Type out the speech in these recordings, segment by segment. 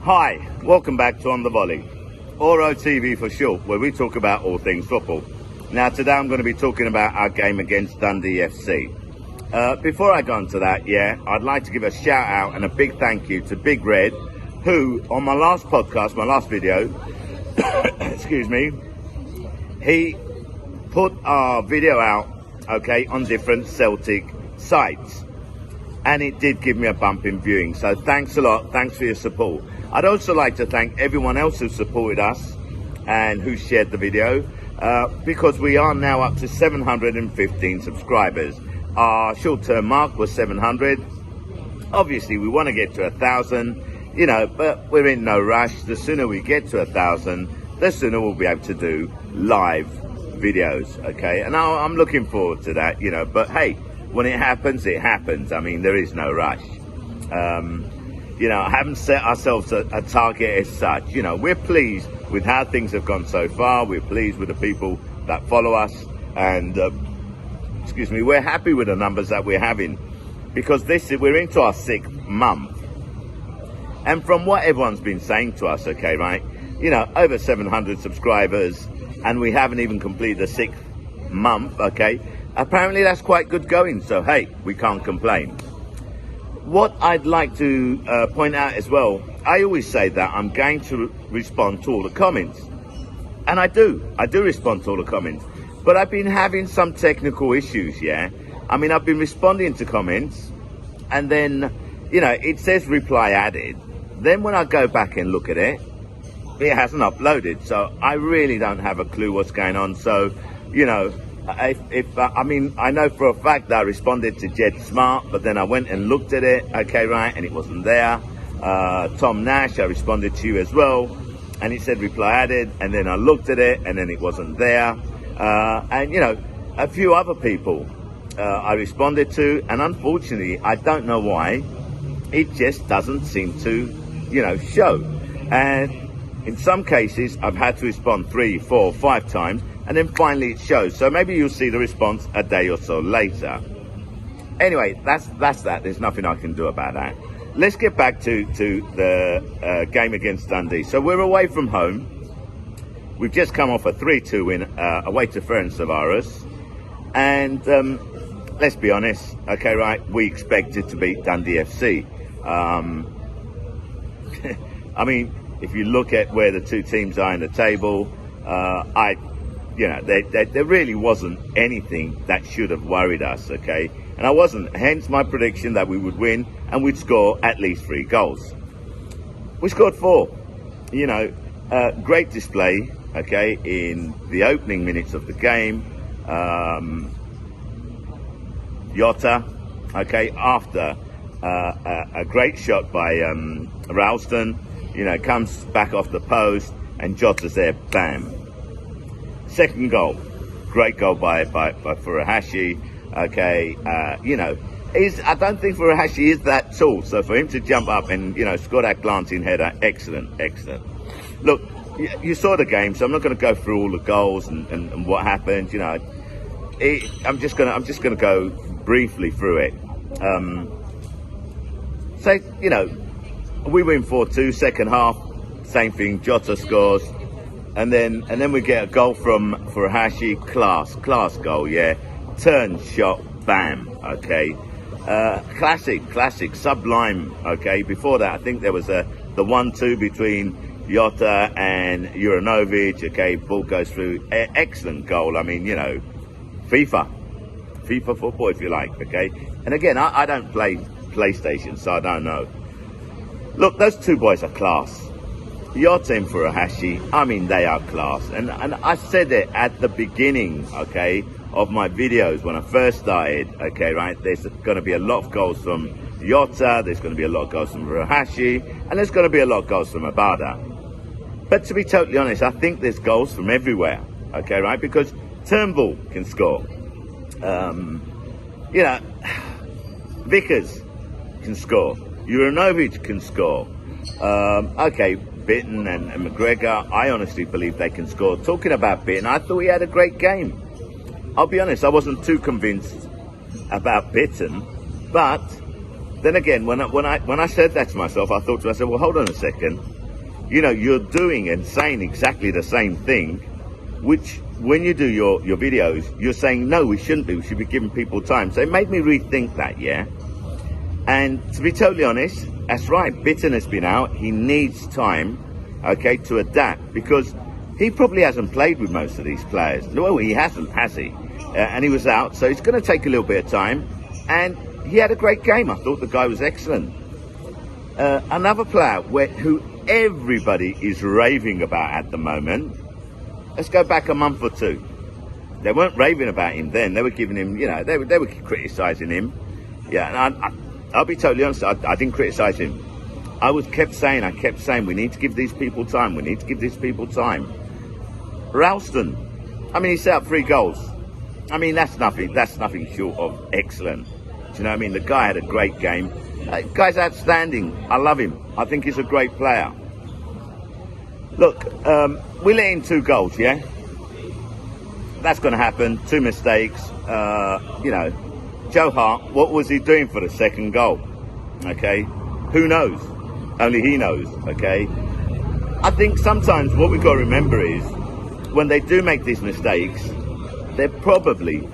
Hi, welcome back to On The Volley, or OTV for short, where we talk about all things football. Now today I'm going to be talking about our game against Dundee FC. Before I go into that, I'd like to give a shout out and a big thank you to Big Red, who on my last podcast, my last video, excuse me, he put our video out, on different Celtic sites. And it did give me a bump in viewing. So thanks a lot. Thanks for your support. I'd also like to thank everyone else who supported us and who shared the video, because we are now up to 715 subscribers. Our short-term mark was 700. Obviously, we want to get to 1,000, but we're in no rush. The sooner we get to 1,000, the sooner we'll be able to do live videos, okay? And I'm looking forward to that, but hey, when it happens, it happens. I mean, there is no rush. I haven't set ourselves a target as such. We're pleased with how things have gone so far. We're pleased with the people that follow us. And, we're happy with the numbers that we're having. Because we're into our 6th month. And from what everyone's been saying to us, over 700 subscribers. And we haven't even completed the 6th month, Apparently that's quite good going, so hey, we can't complain. What I'd like to point out as well, I always say that I'm going to respond to all the comments. And I do respond to all the comments. But I've been having some technical issues, I've been responding to comments, and then, it says reply added. Then when I go back and look at it, it hasn't uploaded. So I really don't have a clue what's going on. So, I know for a fact that I responded to Jed Smart, but then I went and looked at it, and it wasn't there. Tom Nash, I responded to you as well, and it said reply added, and then I looked at it, and then it wasn't there. A few other people I responded to, and unfortunately, I don't know why, it just doesn't seem to, show. And in some cases, I've had to respond 3, 4, 5 times, and then finally it shows. So maybe you'll see the response a day or so later. Anyway, that's that. There's nothing I can do about that. Let's get back to the game against Dundee. So we're away from home. We've just come off a 3-2 win away to Ferencvaros. And let's be honest, we expected to beat Dundee FC. If you look at where the two teams are in the table, there really wasn't anything that should have worried us, And I wasn't, hence my prediction that we would win and we'd score at least 3 goals. We scored 4. Great display, in the opening minutes of the game. Jota, after a great shot by Ralston, comes back off the post and Jota's there, bam. Second goal, great goal by Furuhashi. I don't think Furuhashi is that tall, so for him to jump up and score that glancing header, excellent. Look, you saw the game, so I'm not going to go through all the goals and what happened. I'm just gonna go briefly through it. We win 4-2. Second half, same thing. Jota scores. And then we get a goal from Furuhashi, class goal, turn shot, bam, classic, sublime, Before that, I think there was the 1-2 between Jota and Juranovic, ball goes through, excellent goal. FIFA football, if you like, And again, I don't play PlayStation, so I don't know. Look, those two boys are class. Jota and Furuhashi, they are class. And I said it at the beginning, of my videos when I first started, There's going to be a lot of goals from Jota, there's going to be a lot of goals from Furuhashi, and there's going to be a lot of goals from Abada. But to be totally honest, I think there's goals from everywhere, Because Turnbull can score. Vickers can score. Juranovic can score. Bitton and McGregor, I honestly believe they can score. Talking about Bitton, I thought he had a great game. I'll be honest, I wasn't too convinced about Bitton, but then again, when I said that to myself, I thought to myself, well, hold on a second. you know, you're doing and saying exactly the same thing, which when you do your videos, you're saying, no, we shouldn't be. We should be giving people time. So it made me rethink that, yeah? And to be totally honest, that's right. Bitter's been out. He needs time, okay, to adapt, because he probably hasn't played with most of these players. Well, he hasn't, has he? And he was out, so it's going to take a little bit of time. And he had a great game. I thought the guy was excellent. Another player who everybody is raving about at the moment. Let's go back a month or two. They weren't raving about him then. They were giving him, you know, they were criticising him. Yeah, and I'll be totally honest. I didn't criticise him. I kept saying, we need to give these people time. We need to give these people time. Ralston, I mean, he set up 3 goals. I mean, that's nothing short of excellent. Do you know what I mean? The guy had a great game. Guy's outstanding. I love him. I think he's a great player. Look, we let in 2 goals, yeah? That's going to happen. 2 mistakes. You know, Joe Hart, what was he doing for the second goal? Okay? Who knows? Only he knows, okay? I think sometimes what we've got to remember is when they do make these mistakes, they're probably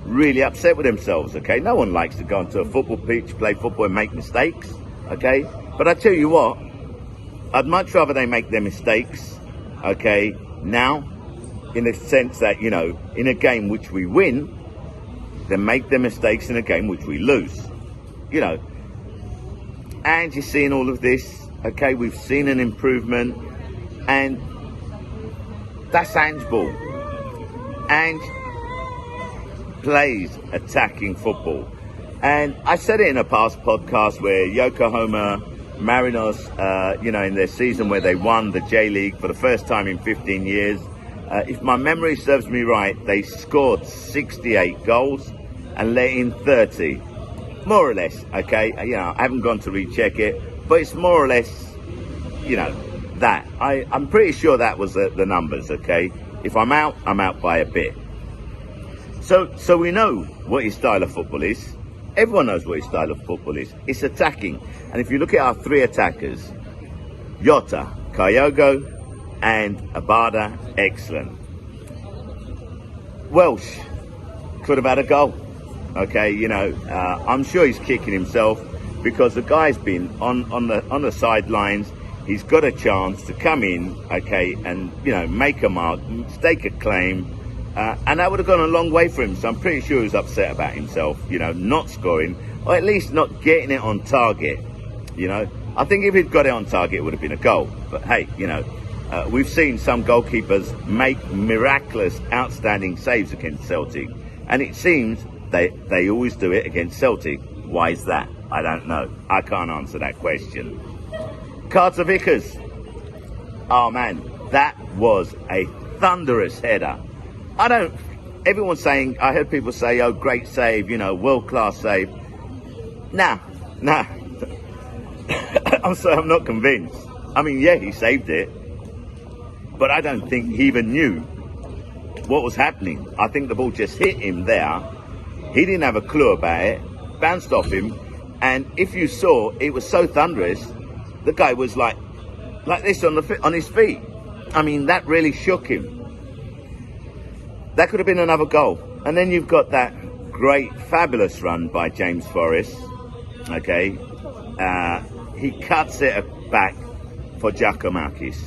really upset with themselves, okay? No one likes to go onto a football pitch, play football and make mistakes, okay? But I tell you what, I'd much rather they make their mistakes, okay, now, in the sense that, you know, in a game which we win, than make their mistakes in a game which we lose, you know. And you're seeing all of this, okay? We've seen an improvement, and that's handball. And plays attacking football. And I said it in a past podcast where Yokohama Marinos, you know, in their season where they won the J-League for the first time in 15 years, if my memory serves me right, they scored 68 goals and let in 30. More or less, okay? You know, I haven't gone to recheck it, but it's more or less, you know, that. I'm pretty sure that was the numbers, okay? If I'm out by a bit. So we know what his style of football is. Everyone knows what his style of football is. It's attacking. And if you look at our 3 attackers, Jota, Kyogo, and Abada, excellent. Welsh could have had a goal. Okay, you know, I'm sure he's kicking himself because the guy's been on the sidelines. He's got a chance to come in, okay, and, you know, make a mark, stake a claim, and that would have gone a long way for him. So I'm pretty sure he was upset about himself, you know, not scoring, or at least not getting it on target, you know. I think if he'd got it on target, it would have been a goal. But hey, you know, we've seen some goalkeepers make miraculous, outstanding saves against Celtic, and it seems they always do it against Celtic. Why is that? I don't know. I can't answer that question. Carter Vickers. Oh man, that was a thunderous header. Everyone's saying, I heard people say, oh, great save, you know, world-class save. Nah. I'm not convinced. I mean, yeah, he saved it, but I don't think he even knew what was happening. I think the ball just hit him there. He didn't have a clue about it, bounced off him, and if you saw, it was so thunderous, the guy was like this on his feet. I mean, that really shook him. That could have been another goal. And then you've got that great, fabulous run by James Forrest. Okay, he cuts it back for Giacomakis.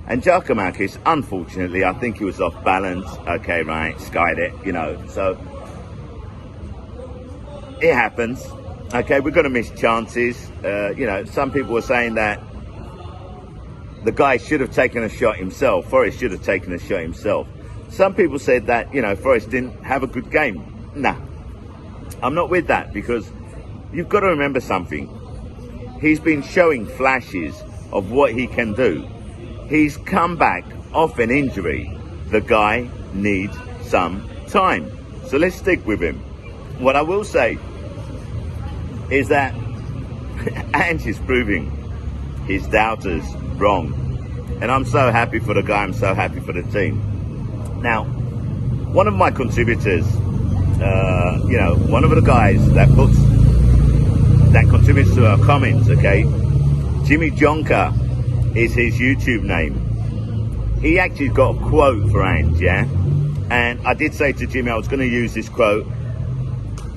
And Giacomakis, unfortunately, I think he was off balance. Okay, right, skied it, you know. So it happens. Okay, we're going to miss chances. You know, some people were saying that the guy should have taken a shot himself. Forrest should have taken a shot himself. Some people said that, you know, Forrest didn't have a good game. Nah, I'm not with that, because you've got to remember something. He's been showing flashes of what he can do. He's come back off an injury. The guy needs some time. So let's stick with him. What I will say is that Ange is proving his doubters wrong. And I'm so happy for the guy. I'm so happy for the team. Now, one of my contributors, you know, one of the guys that contributes to our comments, okay, Jimmy Jonker, is his YouTube name. He actually got a quote for Ange, yeah? And I did say to Jimmy I was going to use this quote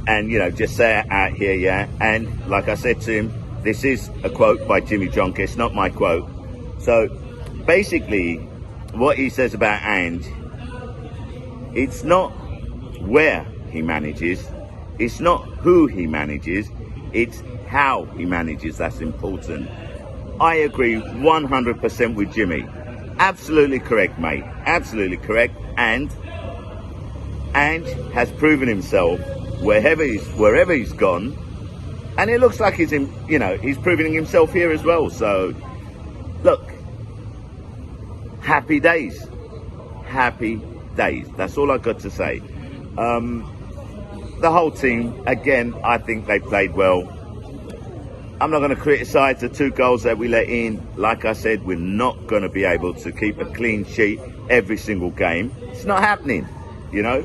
and, you know, just say it out here, yeah? And like I said to him, this is a quote by Jimmy Jonker, it's not my quote. So basically, what he says about Ange, it's not where he manages, it's not who he manages, it's how he manages that's important. I agree 100% with Jimmy. Absolutely correct, mate. Absolutely correct. And Ange has proven himself wherever he's gone, and it looks like he's proving himself here as well. So, look, happy days. Happy days. That's all I've got to say. The whole team, again, I think they played well. I'm not going to criticise the 2 goals that we let in. Like I said, we're not going to be able to keep a clean sheet every single game. It's not happening, you know.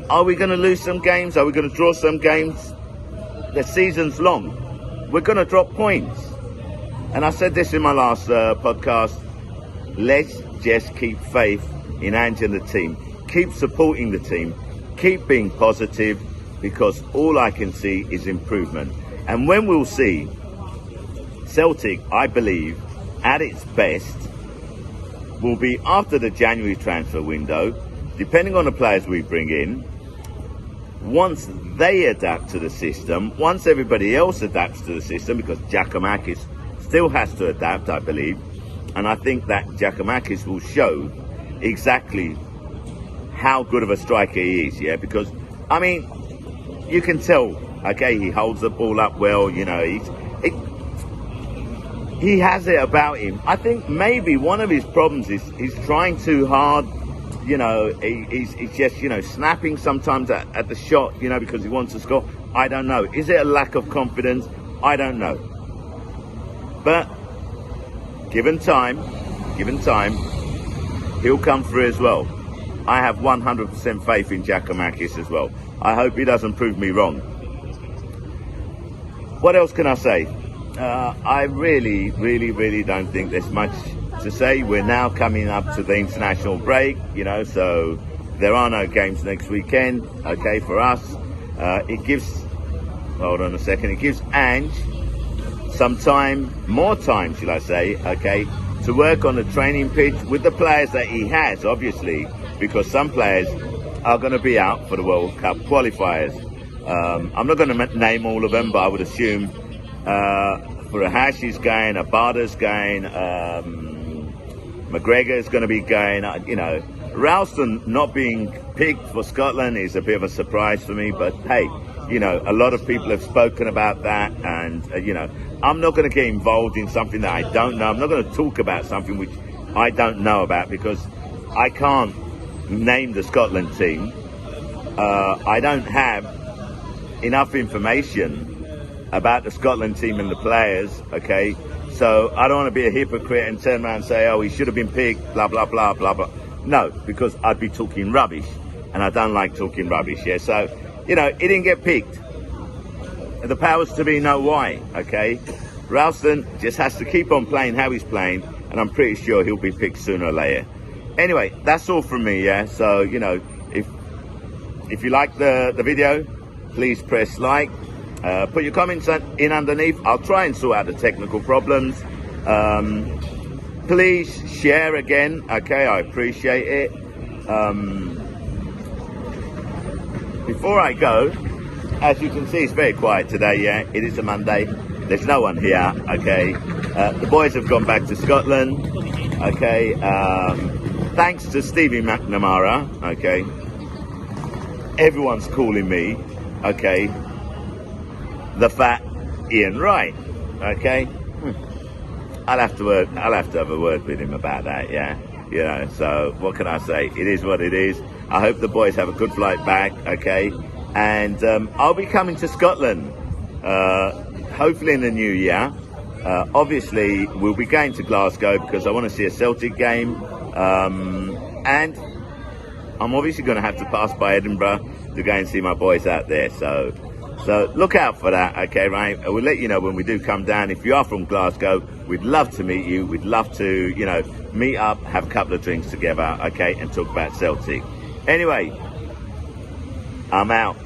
Are we going to lose some games? Are we going to draw some games? The season's long. We're going to drop points. And I said this in my last podcast. Let's just keep faith in Ange and the team. Keep supporting the team. Keep being positive, because all I can see is improvement. And when we'll see Celtic, I believe, at its best, will be after the January transfer window, depending on the players we bring in. Once they adapt to the system, once everybody else adapts to the system, because Giacomakis still has to adapt, I believe, and I think that Giacomakis will show exactly how good of a striker he is, yeah, because, I mean, you can tell, okay, he holds the ball up well, you know, he has it about him. I think maybe one of his problems is he's trying too hard, you know, he's just, you know, snapping sometimes at the shot, you know, because he wants to score. I don't know. Is it a lack of confidence? I don't know. But given time, he'll come through as well. I have 100% faith in Giacomakis as well. I hope he doesn't prove me wrong. What else can I say? I really don't think there's much to say. We're now coming up to the international break, you know, so there are no games next weekend, okay, for us. It gives, hold on a second, it gives Ange some time, more time, shall I say, okay, to work on the training pitch with the players that he has, obviously, because some players are going to be out for the World Cup qualifiers. I'm not going to name all of them, but I would assume Furahashi's going, Abada's going, McGregor's going to be going, you know. Ralston not being picked for Scotland is a bit of a surprise for me, but hey, you know, a lot of people have spoken about that, and, you know, I'm not going to get involved in something that I don't know. I'm not going to talk about something which I don't know about, because I can't name the Scotland team. I don't have enough information about the Scotland team and the players, okay? So I don't want to be a hypocrite and turn around and say, oh, he should have been picked, blah, blah, blah, blah, blah. No, because I'd be talking rubbish, and I don't like talking rubbish, yeah? So, you know, he didn't get picked. The powers to be know why, okay? Ralston just has to keep on playing how he's playing, and I'm pretty sure he'll be picked sooner or later. Anyway, that's all from me, yeah? So, you know, if you like the video, please press like. Put your comments in underneath. I'll try and sort out the technical problems. Please share again, okay? I appreciate it. Before I go, as you can see, it's very quiet today, yeah? It is a Monday. There's no one here, okay? The boys have gone back to Scotland, okay? Thanks to Stevie McNamara, okay? Everyone's calling me, okay, the fat Ian Wright, okay? I'll have to have a word with him about that, yeah? You know, so what can I say? It is what it is. I hope the boys have a good flight back, okay? And I'll be coming to Scotland, hopefully in the new year. Obviously, we'll be going to Glasgow because I want to see a Celtic game. And I'm obviously going to have to pass by Edinburgh to go and see my boys out there. So So look out for that, okay, right? We'll let you know when we do come down. If you are from Glasgow, we'd love to meet you. We'd love to, you know, meet up, have a couple of drinks together, okay, and talk about Celtic. Anyway, I'm out.